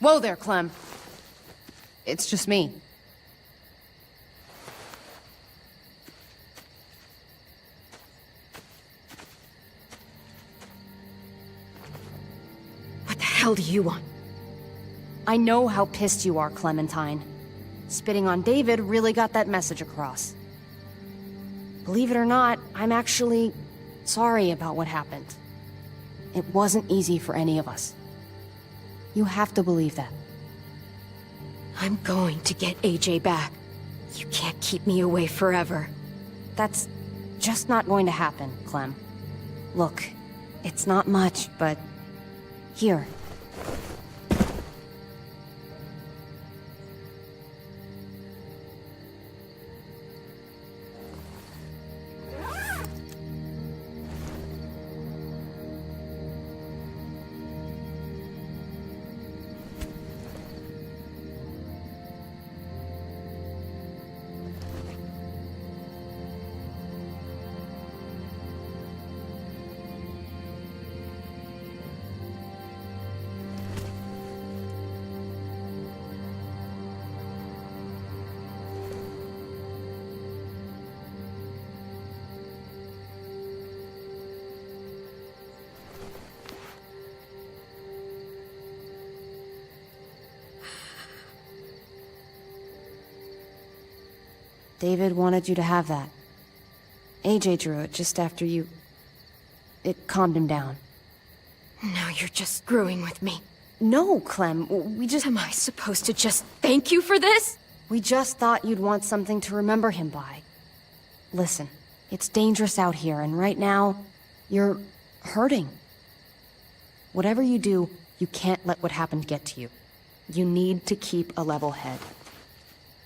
Whoa there, Clem. It's just me. What the hell do you want? I know how pissed you are, Clementine. Spitting on David really got that message across. Believe it or not, I'm actually sorry about what happened. It wasn't easy for any of us. You have to believe that. I'm going to get AJ back. You can't keep me away forever. That's just not going to happen, Clem. Look, it's not much, but... Here. David wanted you to have that. AJ drew it just after you... It calmed him down. Now you're just screwing with me. No, Clem, we just... Am I supposed to just thank you for this? We just thought you'd want something to remember him by. Listen, it's dangerous out here, and right now, you're hurting. Whatever you do, you can't let what happened get to you. You need to keep a level head.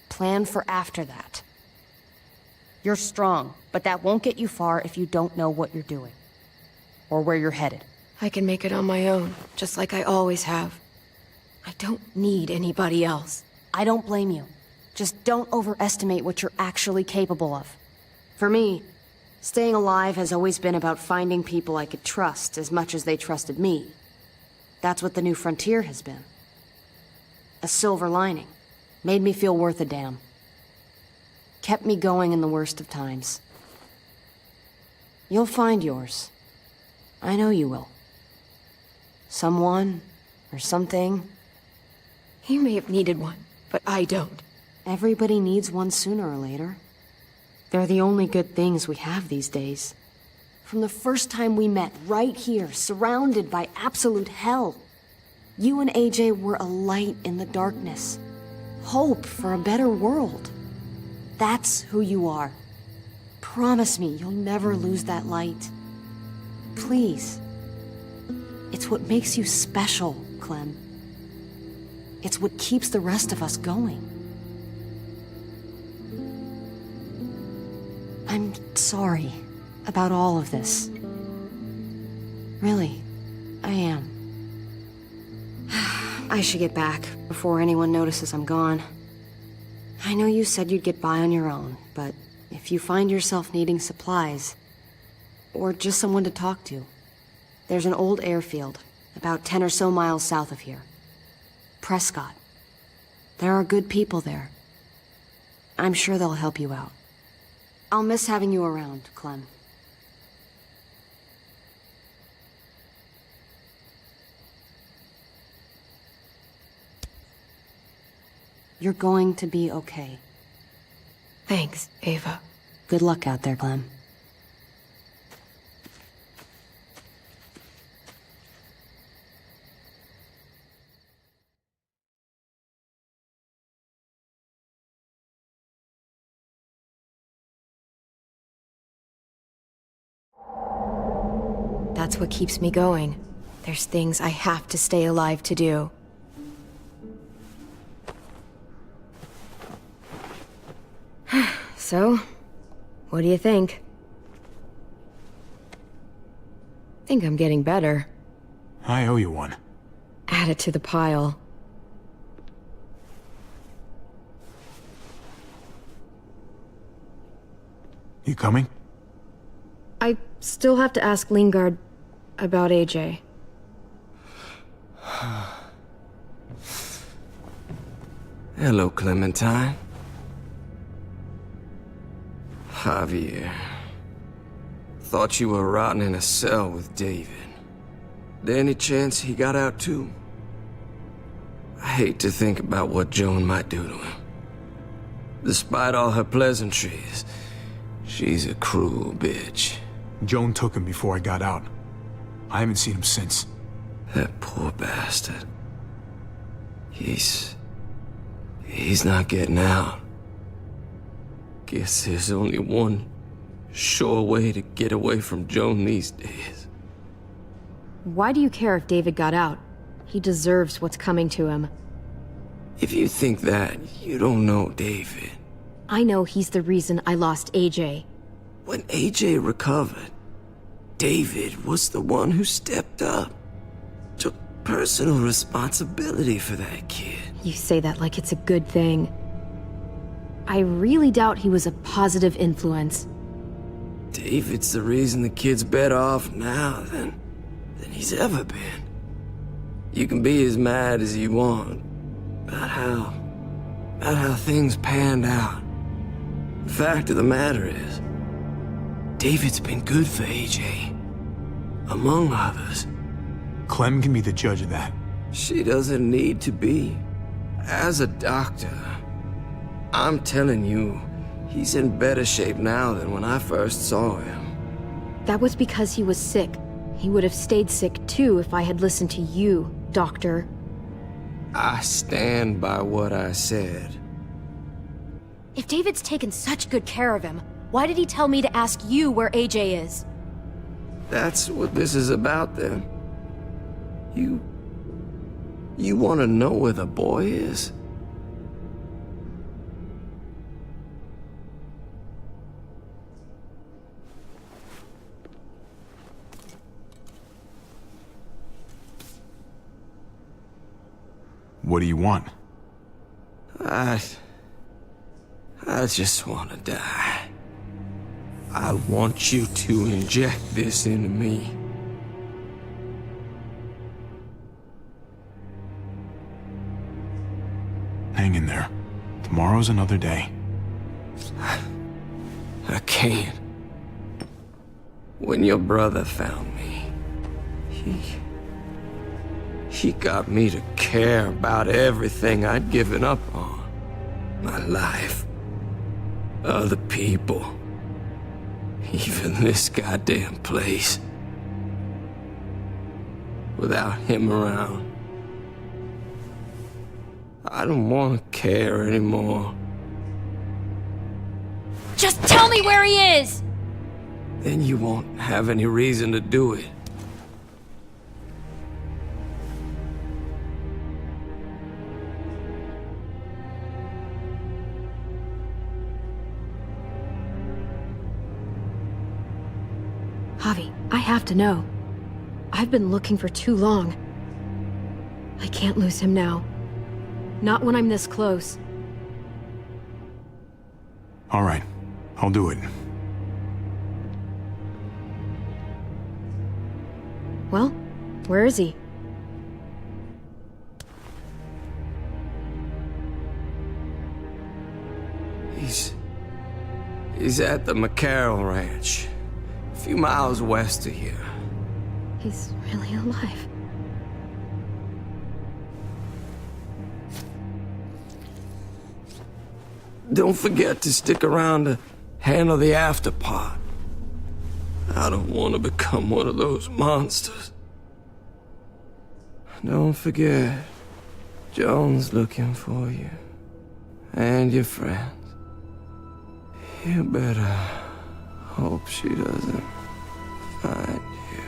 Plan for after that. You're strong, but that won't get you far if you don't know what you're doing. Or where you're headed. I can make it on my own, just like I always have. I don't need anybody else. I don't blame you. Just don't overestimate what you're actually capable of. For me, staying alive has always been about finding people I could trust as much as they trusted me. That's what the new frontier has been. A silver lining. Made me feel worth a damn. Kept me going in the worst of times. You'll find yours. I know you will. Someone, or something. You may have needed one, but I don't. Everybody needs one sooner or later. They're the only good things we have these days. From the first time we met, right here, surrounded by absolute hell, you and AJ were a light in the darkness. Hope for a better world. That's who you are. Promise me you'll never lose that light. Please. It's what makes you special, Clem. It's what keeps the rest of us going. I'm sorry about all of this. Really, I am. I should get back before anyone notices I'm gone. I know you said you'd get by on your own, but if you find yourself needing supplies, or just someone to talk to, there's an old airfield, about 10 or so miles south of here. Prescott. There are good people there. I'm sure they'll help you out. I'll miss having you around, Clem. You're going to be okay. Thanks, Ava. Good luck out there, Clem. That's what keeps me going. There's things I have to stay alive to do. So, what do you think? Think I'm getting better. I owe you one. Add it to the pile. You coming? I still have to ask Lingard about AJ. Hello, Clementine. Javier. Thought you were rotting in a cell with David. There any chance he got out too? I hate to think about what Joan might do to him. Despite all her pleasantries, she's a cruel bitch. Joan took him before I got out. I haven't seen him since. That poor bastard. He's not getting out. Guess there's only one sure way to get away from Joan these days. Why do you care if David got out? He deserves what's coming to him. If you think that, you don't know David. I know he's the reason I lost AJ. When AJ recovered, David was the one who stepped up. Took personal responsibility for that kid. You say that like it's a good thing. I really doubt he was a positive influence. David's the reason the kid's better off now than he's ever been. You can be as mad as you want about how things panned out. The fact of the matter is, David's been good for AJ, among others. Clem can be the judge of that. She doesn't need to be. As a doctor, I'm telling you, he's in better shape now than when I first saw him. That was because he was sick. He would have stayed sick too if I had listened to you, Doctor. I stand by what I said. If David's taken such good care of him, why did he tell me to ask you where AJ is? That's what this is about, then. You want to know where the boy is? What do you want? I just want to die. I want you to inject this into me. Hang in there. Tomorrow's another day. I can't. When your brother found me, he got me to care about everything I'd given up on. My life. Other people. Even this goddamn place. Without him around, I don't want to care anymore. Just tell me where he is! Then you won't have any reason to do it. Javi, I have to know. I've been looking for too long. I can't lose him now. Not when I'm this close. All right, I'll do it. Well, where is he? He's at the McCarroll Ranch. A few miles west of here. He's really alive. Don't forget to stick around to handle the after part. I don't want to become one of those monsters. Don't forget, Joan's looking for you. And your friends. You better hope she doesn't find you.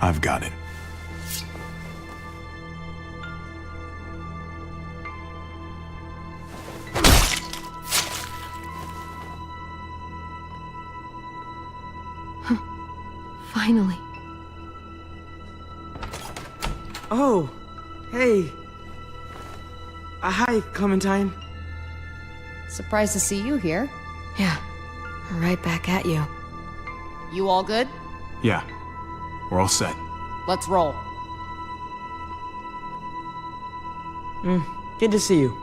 I've got it. Finally. Oh, hey. Hi, Clementine. Surprised to see you here. Yeah, right back at you. You all good? Yeah. We're all set. Let's roll. Good to see you.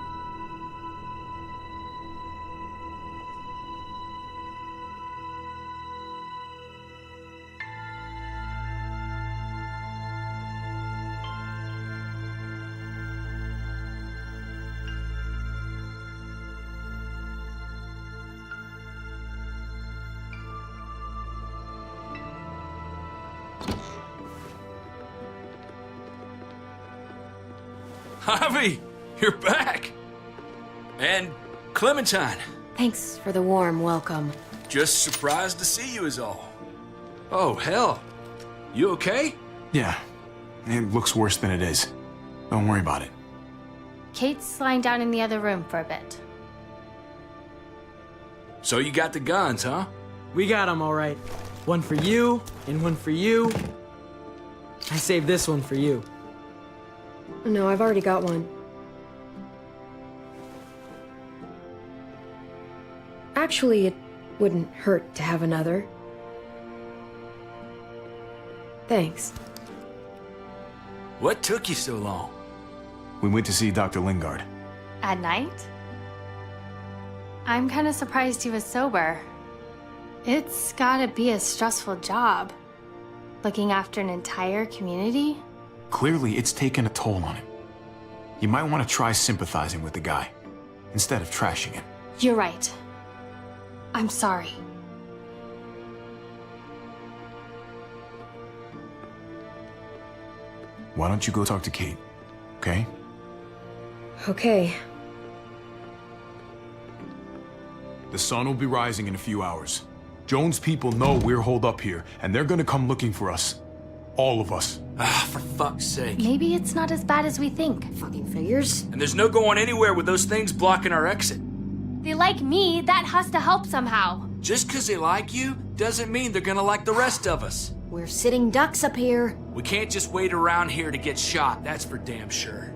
Javi, you're back. And Clementine. Thanks for the warm welcome. Just surprised to see you is all. Oh, hell. You okay? Yeah. It looks worse than it is. Don't worry about it. Kate's lying down in the other room for a bit. So you got the guns, huh? We got them all right. One for you, and one for you. I saved this one for you. No, I've already got one. Actually, it wouldn't hurt to have another. Thanks. What took you so long? We went to see Dr. Lingard. At night? I'm kind of surprised he was sober. It's gotta be a stressful job. Looking after an entire community? Clearly, it's taken a toll on him. You might want to try sympathizing with the guy, instead of trashing him. You're right. I'm sorry. Why don't you go talk to Kate, okay? Okay. The sun will be rising in a few hours. Jones' people know we're holed up here, and they're gonna come looking for us. All of us. Ah, for fuck's sake. Maybe it's not as bad as we think. Fucking figures. And there's no going anywhere with those things blocking our exit. They like me, that has to help somehow. Just 'cause they like you doesn't mean they're gonna like the rest of us. We're sitting ducks up here. We can't just wait around here to get shot, that's for damn sure.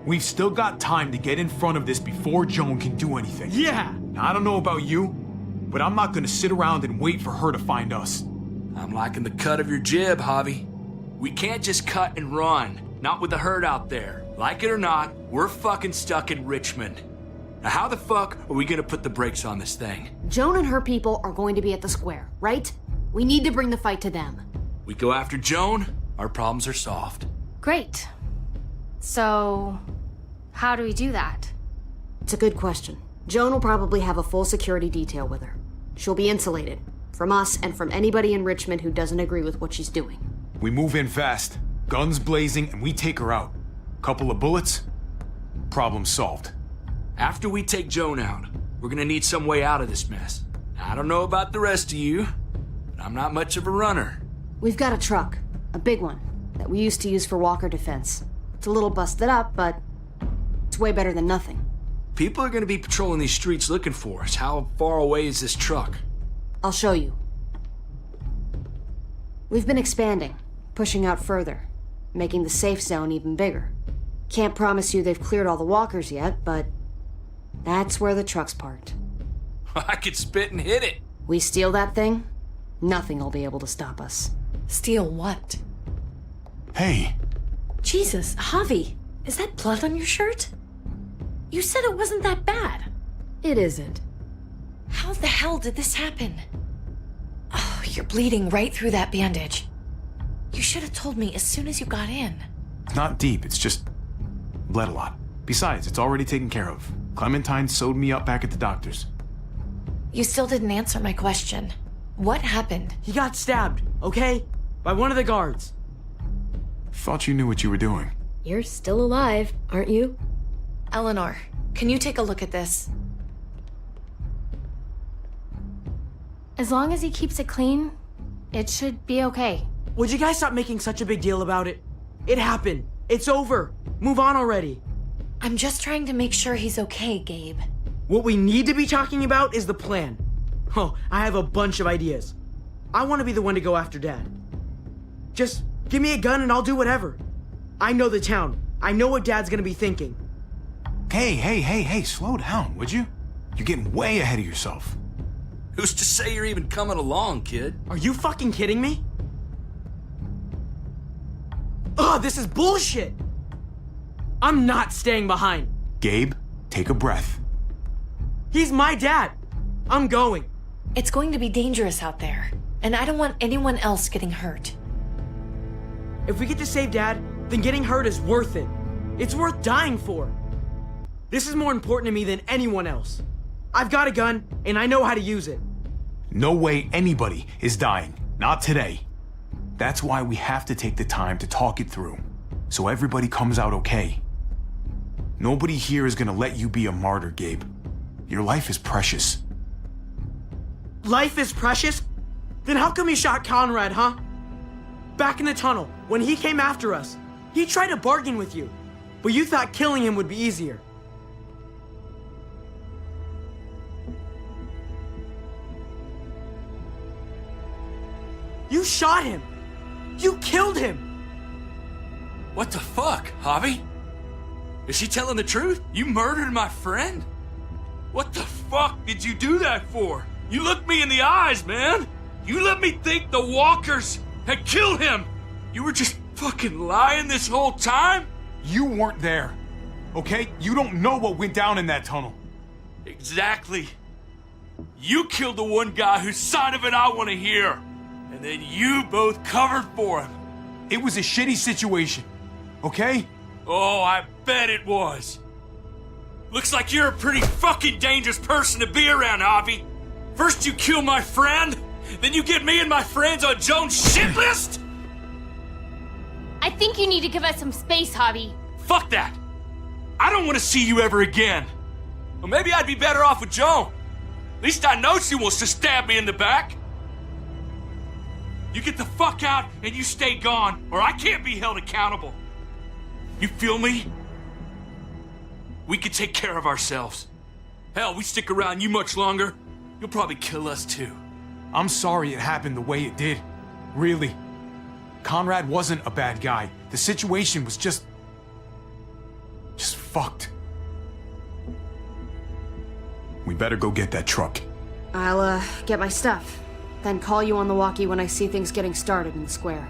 We've still got time to get in front of this before Joan can do anything. Yeah! Now, I don't know about you, but I'm not gonna sit around and wait for her to find us. I'm liking the cut of your jib, Javi. We can't just cut and run, not with the herd out there. Like it or not, we're fucking stuck in Richmond. Now how the fuck are we gonna put the brakes on this thing? Joan and her people are going to be at the square, right? We need to bring the fight to them. We go after Joan, our problems are solved. Great. So, how do we do that? It's a good question. Joan will probably have a full security detail with her. She'll be insulated. From us and from anybody in Richmond who doesn't agree with what she's doing. We move in fast, guns blazing, and we take her out. Couple of bullets, problem solved. After we take Joan out, we're gonna need some way out of this mess. I don't know about the rest of you, but I'm not much of a runner. We've got a truck, a big one, that we used to use for walker defense. It's a little busted up, but it's way better than nothing. People are gonna be patrolling these streets looking for us. How far away is this truck? I'll show you. We've been expanding, pushing out further, making the safe zone even bigger. Can't promise you they've cleared all the walkers yet, but that's where the truck's parked. I could spit and hit it. We steal that thing, nothing will be able to stop us. Steal what? Hey, Jesus, Javi, is that blood on your shirt? You said it wasn't that bad. It isn't. How the hell did this happen? Oh, you're bleeding right through that bandage. You should have told me as soon as you got in. it's not deep, it's just bled a lot. Besides, it's already taken care of. Clementine sewed me up back at the doctor's. You still didn't answer my question. What happened? He got stabbed, okay? By one of the guards. Thought you knew what you were doing. You're still alive, aren't you? Eleanor, can you take a look at this? As long as he keeps it clean, it should be okay. Would you guys stop making such a big deal about it? It happened. It's over. Move on already. I'm just trying to make sure he's okay, Gabe. What we need to be talking about is the plan. Oh, I have a bunch of ideas. I want to be the one to go after Dad. Just give me a gun and I'll do whatever. I know the town. I know what Dad's gonna be thinking. Hey, slow down, would you? You're getting way ahead of yourself. Who's to say you're even coming along, kid? Are you fucking kidding me? Ugh, this is bullshit! I'm not staying behind. Gabe, take a breath. He's my dad. I'm going. It's going to be dangerous out there, and I don't want anyone else getting hurt. If we get to save Dad, then getting hurt is worth it. It's worth dying for. This is more important to me than anyone else. I've got a gun, and I know how to use it. No way anybody is dying. Not today. That's why we have to take the time to talk it through, so everybody comes out okay. Nobody here is gonna let you be a martyr, Gabe. Your life is precious. Life is precious? Then how come you shot Conrad, huh? Back in the tunnel, when he came after us, he tried to bargain with you, but you thought killing him would be easier. You shot him! You killed him! What the fuck, Javi? Is she telling the truth? You murdered my friend? What the fuck did you do that for? You looked me in the eyes, man! You let me think the walkers had killed him! You were just fucking lying this whole time? You weren't there, okay? You don't know what went down in that tunnel. Exactly. You killed the one guy whose side of it I want to hear. And then you both covered for him. It was a shitty situation, okay? Oh, I bet it was. Looks like you're a pretty fucking dangerous person to be around, Javi. First you kill my friend, then you get me and my friends on Jones' shit list? I think you need to give us some space, Javi. Fuck that. I don't want to see you ever again. Well, maybe I'd be better off with Joan. At least I know she wants to stab me in the back. You get the fuck out and you stay gone, or I can't be held accountable. You feel me? We can take care of ourselves. Hell, we stick around you much longer, you'll probably kill us too. I'm sorry it happened the way it did. Really. Conrad wasn't a bad guy. The situation was just fucked. We better go get that truck. I'll, get my stuff. Then call you on the walkie when I see things getting started in the square.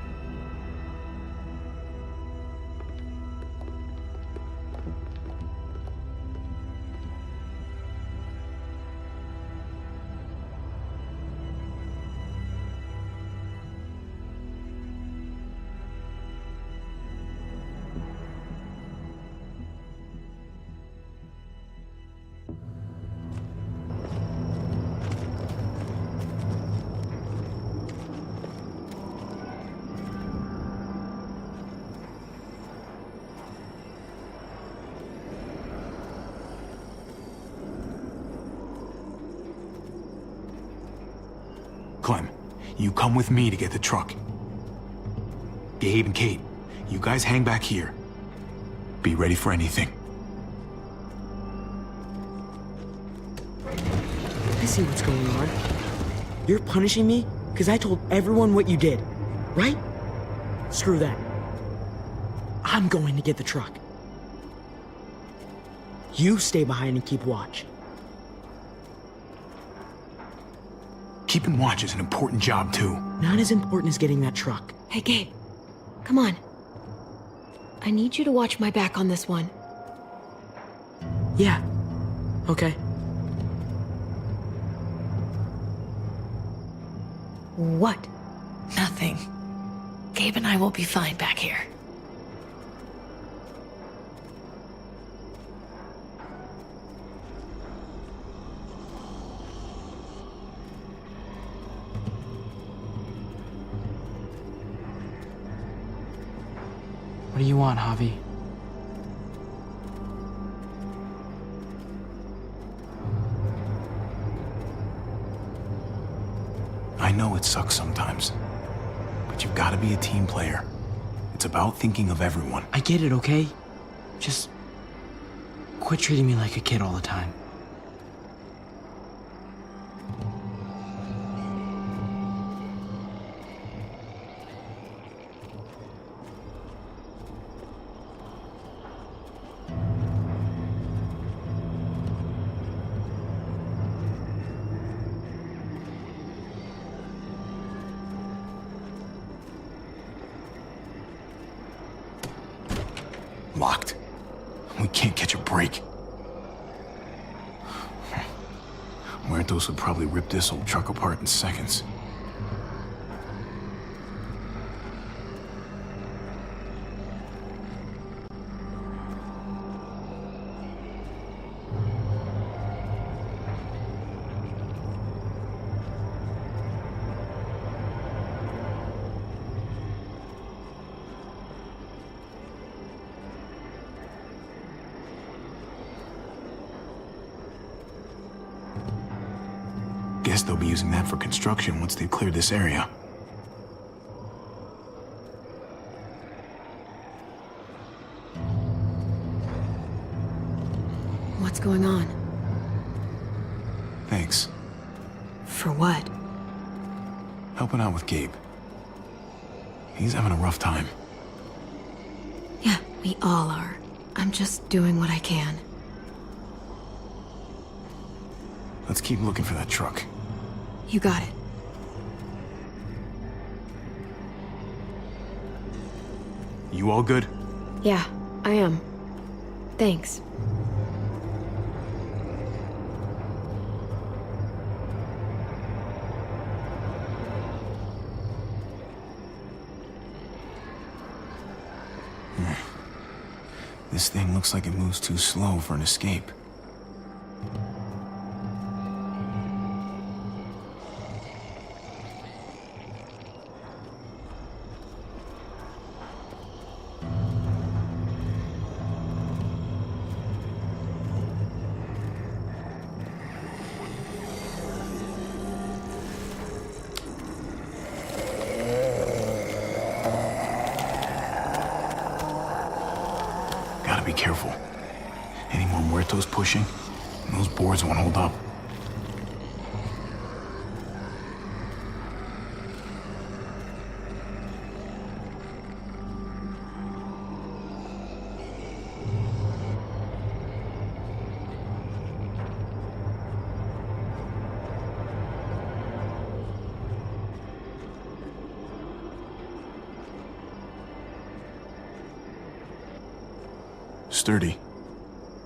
Clem, you come with me to get the truck. Gabe and Kate, you guys hang back here. Be ready for anything. I see what's going on. You're punishing me because I told everyone what you did, right? Screw that. I'm going to get the truck. You stay behind and keep watch. Keeping watch is an important job, too. Not as important as getting that truck. Hey, Gabe. Come on. I need you to watch my back on this one. Yeah. Okay. What? Nothing. Gabe and I will be fine back here. What do you want, Javi? I know it sucks sometimes, but you've got to be a team player. It's about thinking of everyone. I get it, okay? Just quit treating me like a kid all the time. Locked. We can't catch a break. Muertos would probably rip this old truck apart in seconds. Guess they'll be using that for construction once they've cleared this area. What's going on? Thanks. For what? Helping out with Gabe. He's having a rough time. Yeah, we all are. I'm just doing what I can. Let's keep looking for that truck. You got it. You all good? Yeah, I am. Thanks. This thing looks like it moves too slow for an escape. Gotta be careful. Any more muertos pushing, and those boards won't hold up. Sturdy,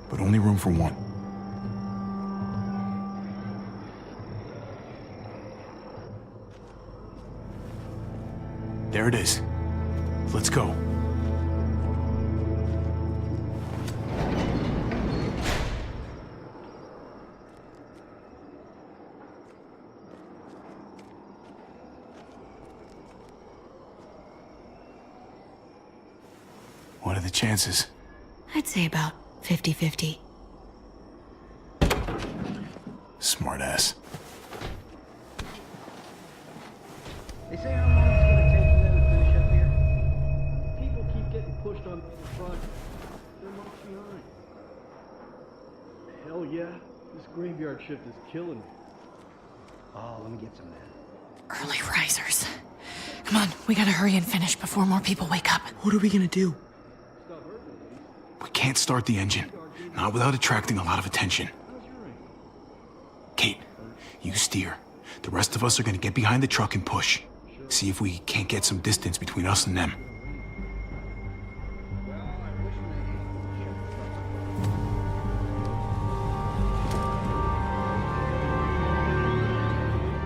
but only room for one. There it is. Let's go. What are the chances? I'd say about 50-50. Smartass. They say how long it's gonna take for them to finish up here. People keep getting pushed on the front. They're much behind. Hell yeah, this graveyard shift is killing me. Oh, let me get some of that. Early risers. Come on, we gotta hurry and finish before more people wake up. What are we gonna do? We can't start the engine, not without attracting a lot of attention. Kate, you steer. The rest of us are gonna get behind the truck and push. See if we can't get some distance between us and them.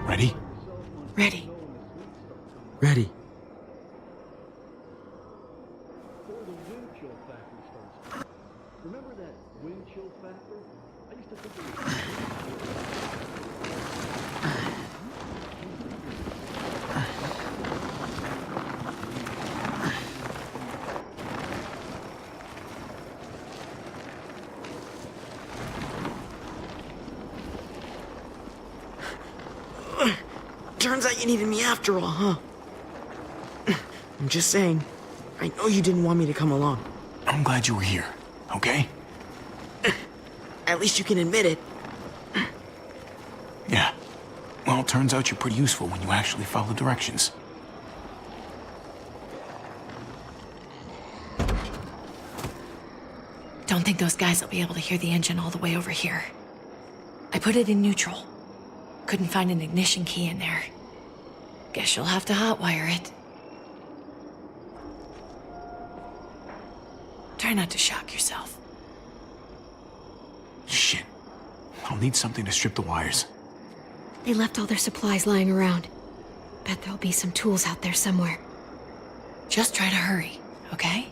Ready? Ready. Ready. Remember that wind chill factor? I used to think it was... Turns out you needed me after all, huh? I'm just saying, I know you didn't want me to come along. I'm glad you were here, okay? At least you can admit it. Yeah. Well, it turns out you're pretty useful when you actually follow directions. Don't think those guys will be able to hear the engine all the way over here. I put it in neutral. Couldn't find an ignition key in there. Guess you'll have to hotwire it. Try not to shock yourself. Shit. I'll need something to strip the wires. They left all their supplies lying around. Bet there'll be some tools out there somewhere. Just try to hurry, okay?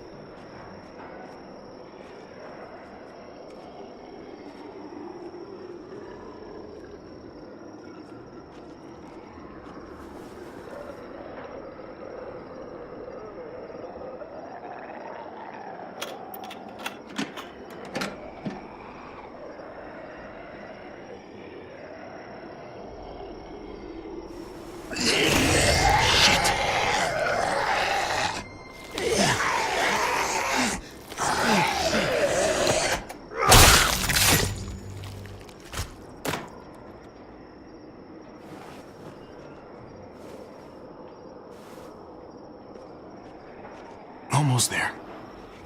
Almost there.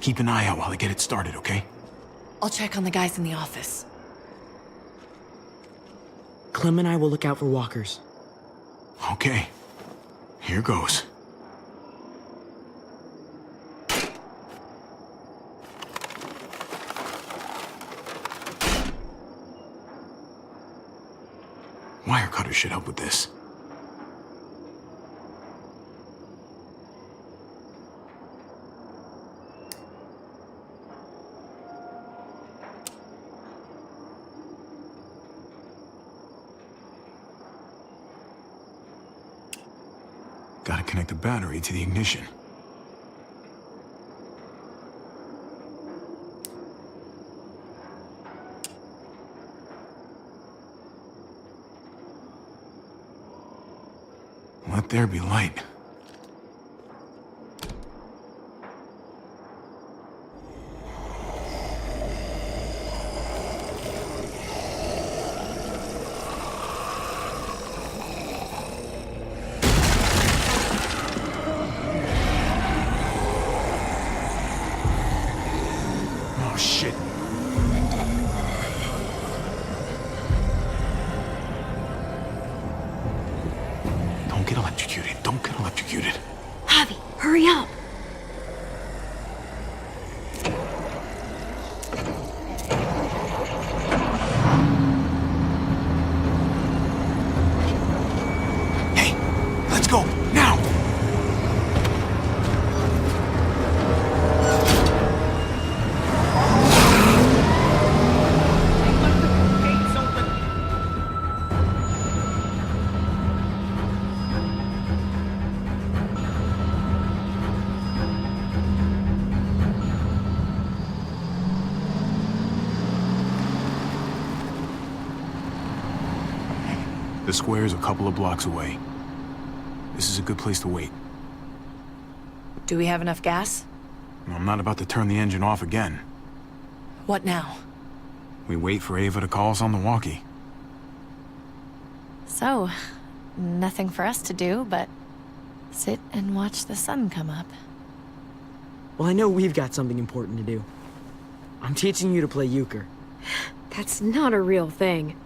Keep an eye out while I get it started, okay? I'll check on the guys in the office. Clem and I will look out for walkers. Okay. Here goes. Wire cutter should help with this. Gotta connect the battery to the ignition. Let there be light. Oh, shit. Don't get electrocuted. Don't get electrocuted. Javi, hurry up! Hey, let's go, now! The square's a couple of blocks away. This is a good place to wait. Do we have enough gas? I'm not about to turn the engine off again. What now? We wait for Ava to call us on the walkie. So, nothing for us to do but sit and watch the sun come up. Well, I know we've got something important to do. I'm teaching you to play euchre. That's not a real thing.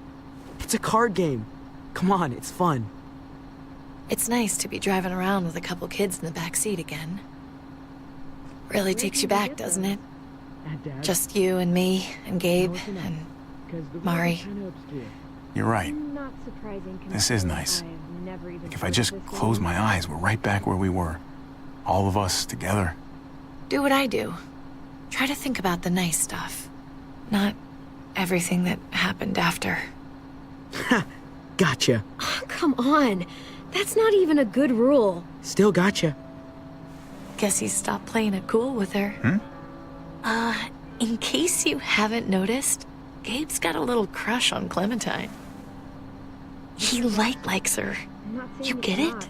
It's a card game. Come on, it's fun. It's nice to be driving around with a couple kids in the back seat again. Really takes you back, doesn't it? Just you and me and Gabe and Mari. You're right. This is nice. Like if I just close my eyes, we're right back where we were. All of us together. Do what I do. Try to think about the nice stuff. Not everything that happened after. Gotcha. Oh, come on. That's not even a good rule. Still gotcha. Guess he stopped playing it cool with her. In case you haven't noticed, Gabe's got a little crush on Clementine. He likes her. You get it?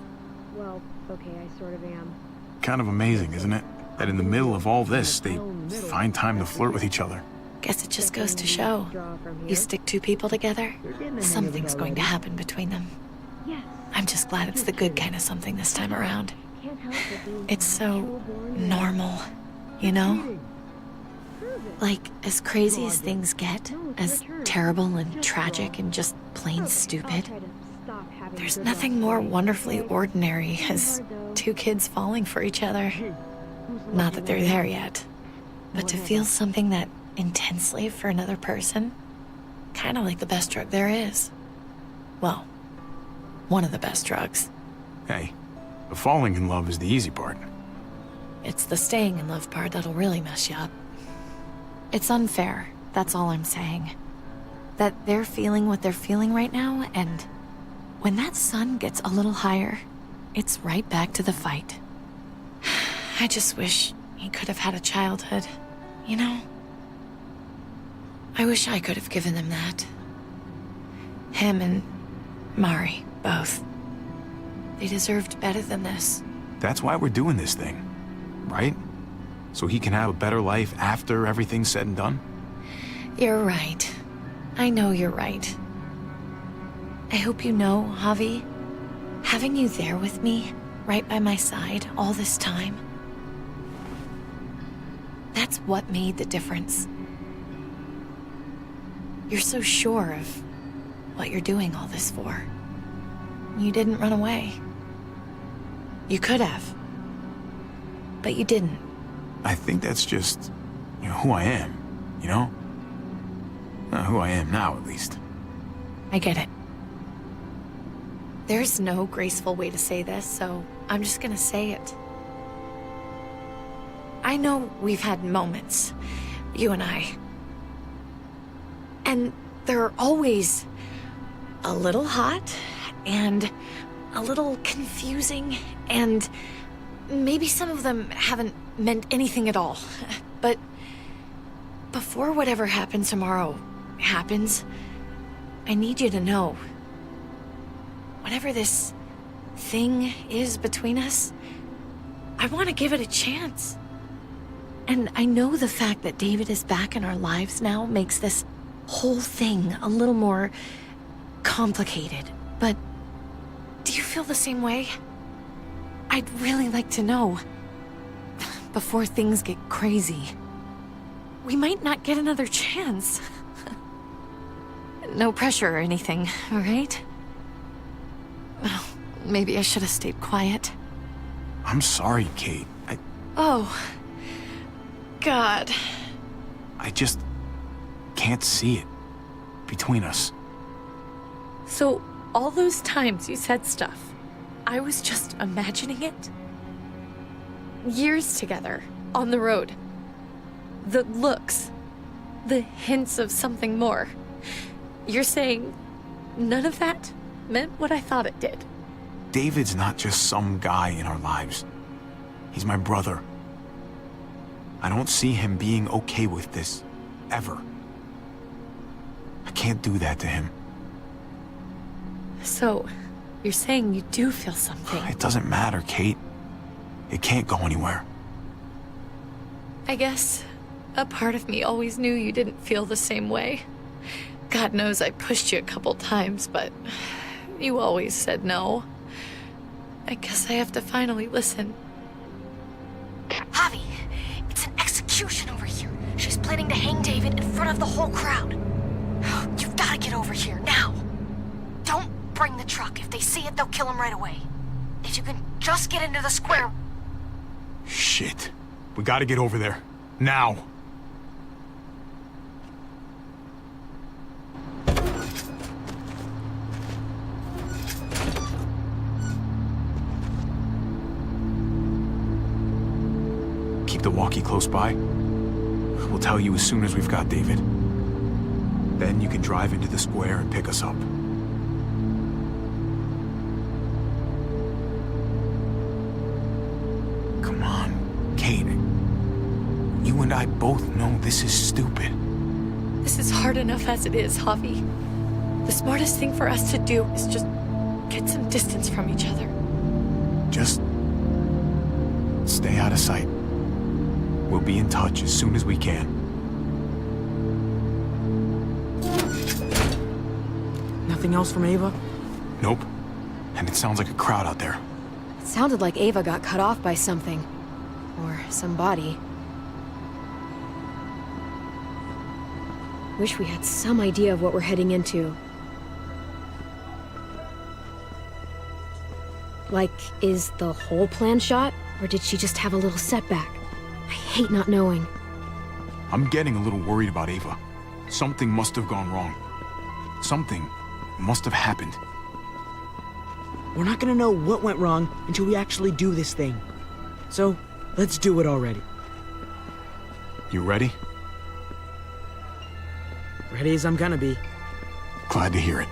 Well, okay, I sort of am. Kind of amazing, isn't it? That in the middle of all this, they find time to flirt with each other. Guess it just goes to show. You stick two people together, something's going to happen between them. I'm just glad it's the good kind of something this time around. It's so normal, you know? Like, as crazy as things get, as terrible and tragic and just plain stupid, there's nothing more wonderfully ordinary as two kids falling for each other. Not that they're there yet. But to feel something that intensely for another person, kind of like the best drug there is. Well, one of the best drugs. Hey, the falling in love is the easy part. It's the staying in love part that'll really mess you up. It's unfair, that's all I'm saying. That they're feeling what they're feeling right now, and when that sun gets a little higher, it's right back to the fight. I just wish he could have had a childhood, you know? I wish I could have given them that. Him and Mari, both. They deserved better than this. That's why we're doing this thing, right? So he can have a better life after everything's said and done? You're right. I know you're right. I hope you know, Javi, having you there with me, right by my side all this time, that's what made the difference. You're so sure of what you're doing all this for. You didn't run away. You could have. But you didn't. I think that's just, who I am, you know? Who I am now, at least. I get it. There's no graceful way to say this, so I'm just gonna say it. I know we've had moments, you and I. And they're always a little hot, and a little confusing, and maybe some of them haven't meant anything at all. But before whatever happens tomorrow happens, I need you to know, whatever this thing is between us, I want to give it a chance. And I know the fact that David is back in our lives now makes this whole thing a little more complicated. But do you feel the same way? I'd really like to know, before things get crazy. We might not get another chance. No pressure or anything, all right? Well, maybe I should have stayed quiet. I'm sorry, Kate. Oh, God. I just can't see it between us. So, all those times you said stuff, I was just imagining it? Years together, on the road. The looks, the hints of something more. You're saying none of that meant what I thought it did? David's not just some guy in our lives. He's my brother. I don't see him being okay with this, ever. I can't do that to him. So, you're saying you do feel something? It doesn't matter, Kate. It can't go anywhere. I guess a part of me always knew you didn't feel the same way. God knows I pushed you a couple times, but you always said no. I guess I have to finally listen. Javi, it's an execution over here. She's planning to hang David in front of the whole crowd. You've got to get over here, now. Don't bring the truck. If they see it, they'll kill him right away. If you can just get into the square... Shit. We gotta get over there. Now. Keep the walkie close by. We'll tell you as soon as we've got David. Then you can drive into the square and pick us up. Come on, Kate. You and I both know this is stupid. This is hard enough as it is, Javi. The smartest thing for us to do is just get some distance from each other. Just stay out of sight. We'll be in touch as soon as we can. Nothing else from Ava? Nope. And it sounds like a crowd out there. It sounded like Ava got cut off by something. Or somebody. Wish we had some idea of what we're heading into. Like, is the whole plan shot? Or did she just have a little setback? I hate not knowing. I'm getting a little worried about Ava. Something must have gone wrong. Something must have happened. We're not gonna know what went wrong until we actually do this thing. So, let's do it already. You ready? Ready as I'm gonna be. Glad to hear it.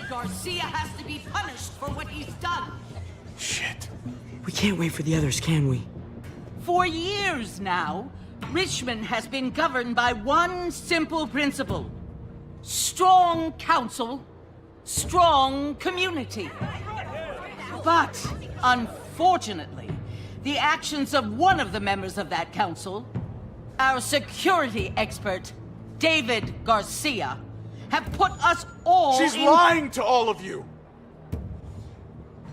Garcia has to be punished for what he's done. Shit. We can't wait for the others, can we? For years now, Richmond has been governed by one simple principle. Strong council, strong community. But, unfortunately, the actions of one of the members of that council, our security expert, David Garcia, have put us all She's lying to all of you!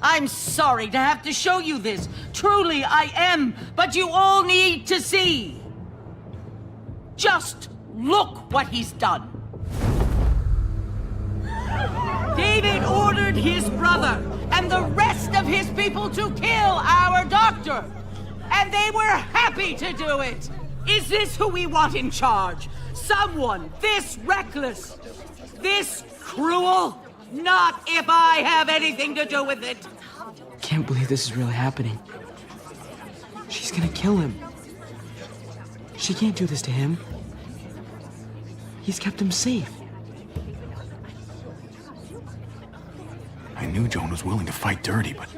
I'm sorry to have to show you this. Truly, I am. But you all need to see. Just look what he's done. David ordered his brother and the rest of his people to kill our doctor. And they were happy to do it. Is this who we want in charge? Someone this reckless? This cruel? Not if I have anything to do with it. Can't believe this is really happening. She's gonna kill him. She can't do this to him. He's kept him safe. I knew Joan was willing to fight dirty, but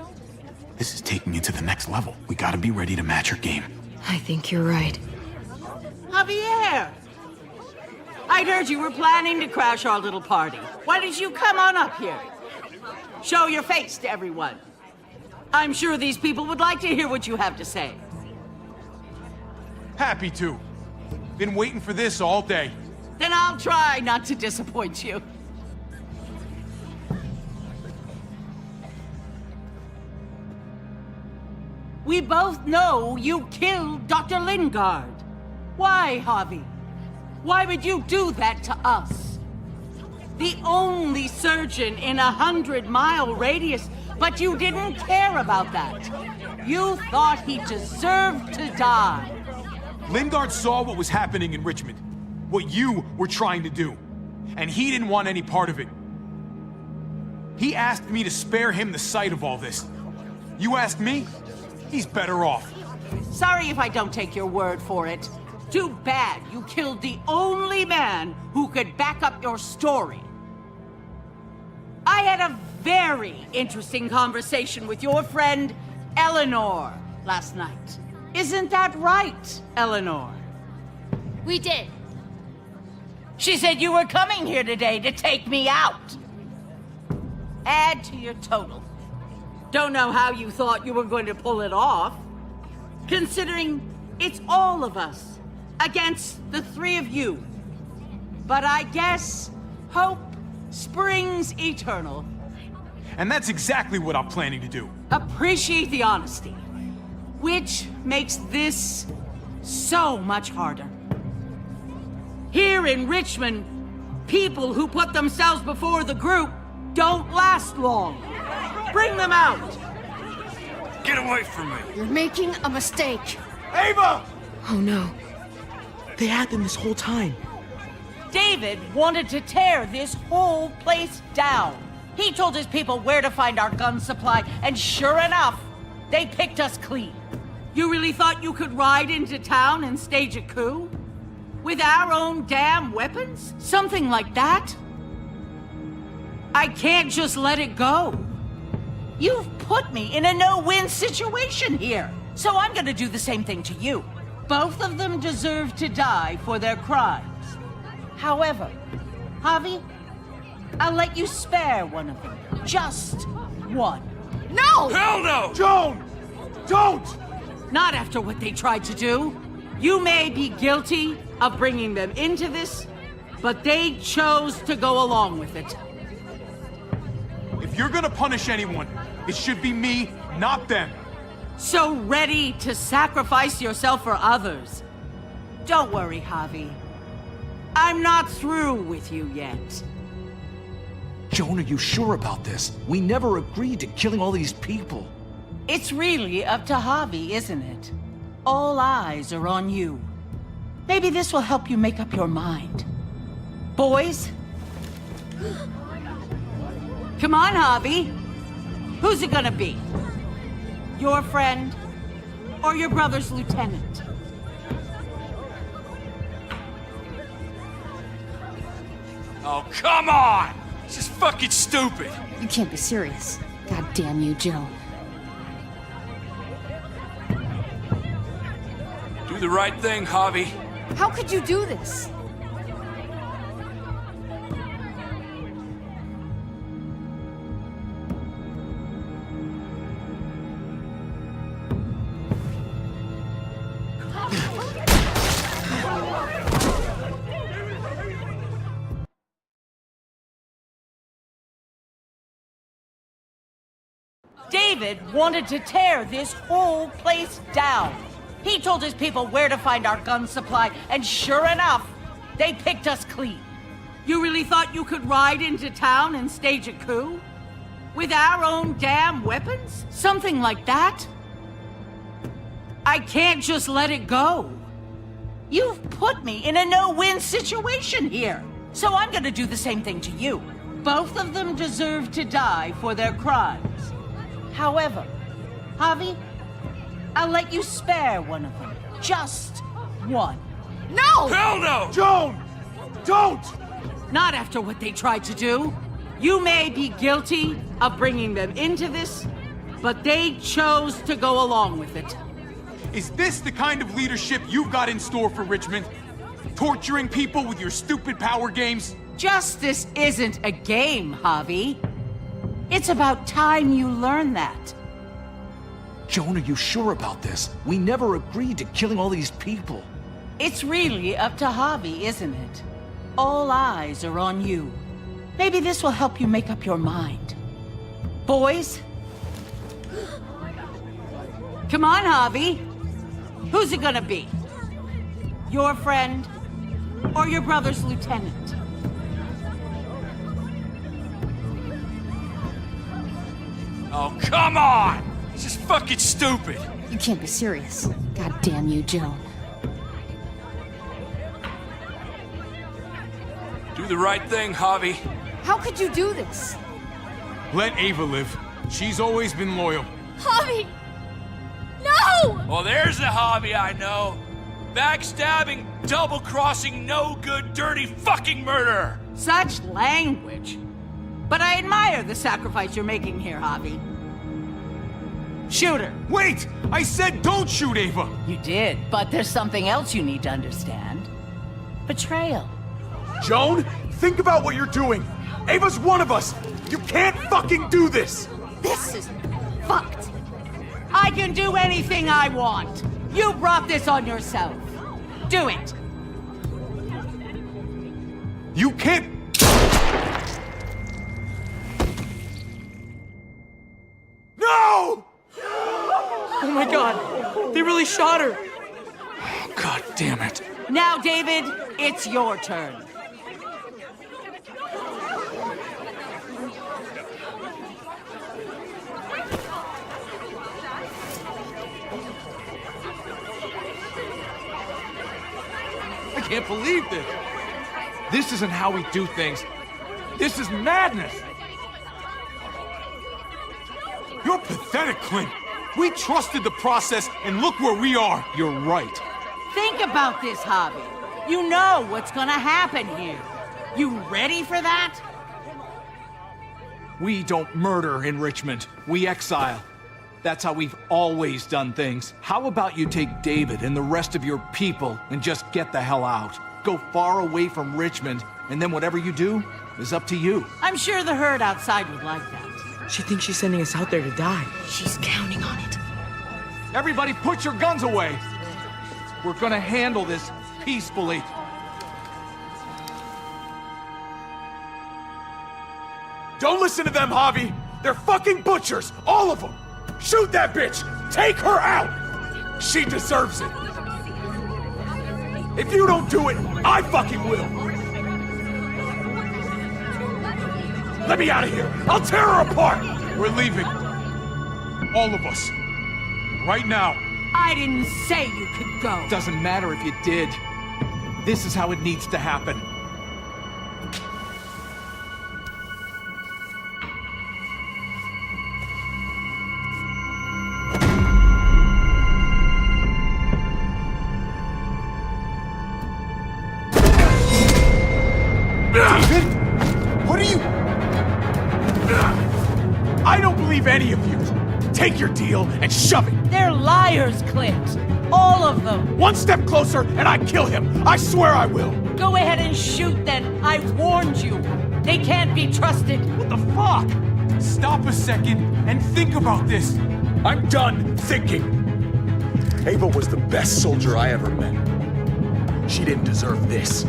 this is taking it to the next level. We gotta be ready to match her game. I think you're right. Javier! I'd heard you were planning to crash our little party. Why did you come on up here? Show your face to everyone. I'm sure these people would like to hear what you have to say. Happy to. Been waiting for this all day. Then I'll try not to disappoint you. We both know you killed Dr. Lingard. Why, Javi? Why would you do that to us? The only surgeon in 100-mile radius, but you didn't care about that. You thought he deserved to die. Lingard saw what was happening in Richmond, what you were trying to do, and he didn't want any part of it. He asked me to spare him the sight of all this. You ask me? He's better off. Sorry if I don't take your word for it. Too bad you killed the only man who could back up your story. I had a very interesting conversation with your friend, Eleanor, last night. Isn't that right, Eleanor? We did. She said you were coming here today to take me out. Add to your total. Don't know how you thought you were going to pull it off, considering it's all of us against the three of you. But I guess hope springs eternal. And that's exactly what I'm planning to do. Appreciate the honesty, which makes this so much harder. Here in Richmond, people who put themselves before the group don't last long. Bring them out. Get away from me. You're making a mistake. Ava! Oh no. They had them this whole time. David wanted to tear this whole place down. He told his people where to find our gun supply, and sure enough, they picked us clean. You really thought you could ride into town and stage a coup? With our own damn weapons? Something like that? I can't just let it go. You've put me in a no-win situation here, so I'm gonna do the same thing to you. Both of them deserve to die for their crimes. However, Javi, I'll let you spare one of them. Just one. No! Hell no! Joan! Don't! Not after what they tried to do. You may be guilty of bringing them into this, but they chose to go along with it. If you're gonna punish anyone, it should be me, not them. So ready to sacrifice yourself for others. Don't worry, Javi. I'm not through with you yet. Joan, are you sure about this? We never agreed to killing all these people. It's really up to Javi, isn't it? All eyes are on you. Maybe this will help you make up your mind. Boys? Come on, Javi. Who's it gonna be? Your friend or your brother's lieutenant? Oh, come on! This is fucking stupid! You can't be serious. God damn you, Joan. Do the right thing, Javi. How could you do this? David wanted to tear this whole place down. He told his people where to find our gun supply, and sure enough, they picked us clean. You really thought you could ride into town and stage a coup? With our own damn weapons? Something like that? I can't just let it go. You've put me in a no-win situation here, so I'm gonna do the same thing to you. Both of them deserve to die for their crimes. However, Javi, I'll let you spare one of them. Just one. No! Hell no! Joan! Don't! Not after what they tried to do. You may be guilty of bringing them into this, but they chose to go along with it. Is this the kind of leadership you've got in store for Richmond? Torturing people with your stupid power games? Justice isn't a game, Javi. It's about time you learn that. Joan, are you sure about this? We never agreed to killing all these people. It's really up to Javi, isn't it? All eyes are on you. Maybe this will help you make up your mind. Boys? Come on, Javi. Who's it gonna be? Your friend or your brother's lieutenant? Oh, come on! This is fucking stupid! You can't be serious. God damn you, Joan. Do the right thing, Javi. How could you do this? Let Ava live. She's always been loyal. Javi! No! Well, there's the Javi I know. Backstabbing, double-crossing, no-good, dirty fucking murderer! Such language. But I admire the sacrifice you're making here, Javi. Shoot her. Wait! I said don't shoot Ava! You did, but there's something else you need to understand. Betrayal. Joan, think about what you're doing. Ava's one of us. You can't fucking do this! This is fucked. I can do anything I want. You brought this on yourself. Do it. You can't... No! Oh my god, they really shot her. God damn it. Now, David, it's your turn. I can't believe this. This isn't how we do things. This is madness. You're pathetic, Clint. We trusted the process, and look where we are. You're right. Think about this, Javi. You know what's gonna happen here. You ready for that? We don't murder in Richmond. We exile. That's how we've always done things. How about you take David and the rest of your people and just get the hell out? Go far away from Richmond, and then whatever you do is up to you. I'm sure the herd outside would like that. She thinks she's sending us out there to die. She's counting on it. Everybody put your guns away! We're gonna handle this peacefully. Don't listen to them, Javi! They're fucking butchers! All of them! Shoot that bitch! Take her out! She deserves it! If you don't do it, I fucking will! Let me out of here! I'll tear her apart! We're leaving. All of us. Right now. I didn't say you could go. Doesn't matter if you did. This is how it needs to happen. David? What are you... I don't believe any of you. Take your deal and shove it. They're liars, Clint. All of them. One step closer and I kill him. I swear I will. Go ahead and shoot then. I warned you. They can't be trusted. What the fuck? Stop a second and think about this. I'm done thinking. Ava was the best soldier I ever met. She didn't deserve this.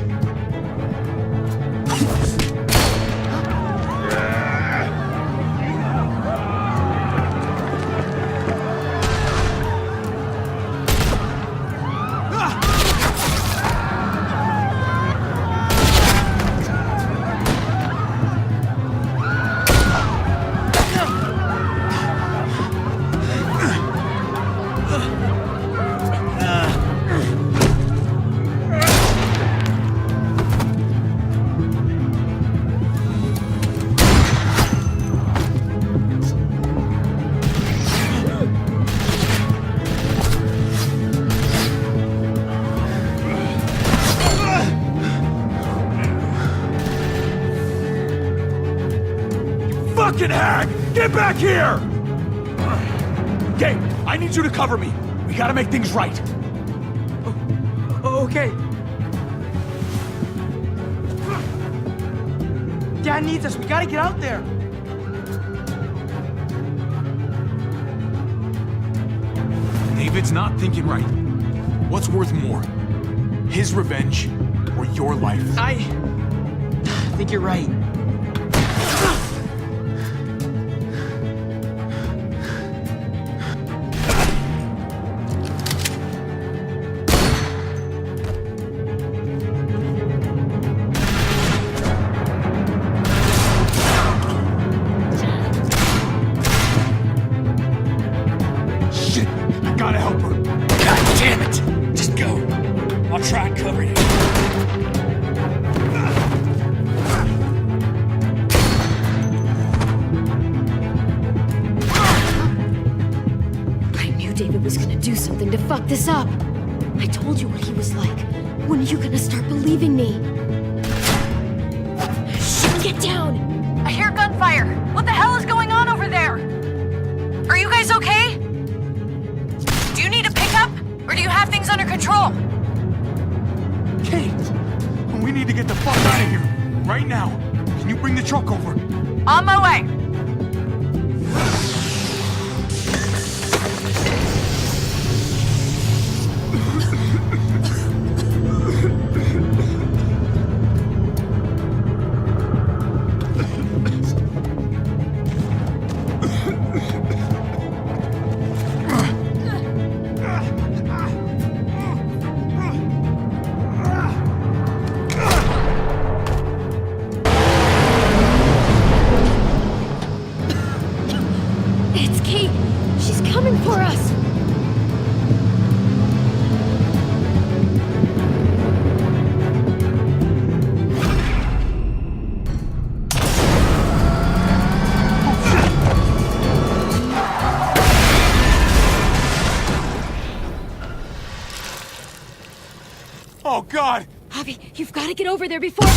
Fucking hag! Get back here! Okay, I need you to cover me. We gotta make things right. Okay. Dad needs us. We gotta get out there. David's not thinking right. What's worth more? His revenge or your life? I think you're right. Shit! I gotta help her. God damn it! Just go. I'll try and cover you. I knew David was gonna do something to fuck this up. I told you what he was like. When are you gonna start believing me? Shit, get down! I hear gunfire. What the hell is going on over there? Are you guys okay? Do you need a pickup? Or do you have things under control? Kate! We need to get the fuck out of here. Right now. Can you bring the truck over? On my way. It's Kate! She's coming for us! Oh, God! Javi, you've got to get over there before...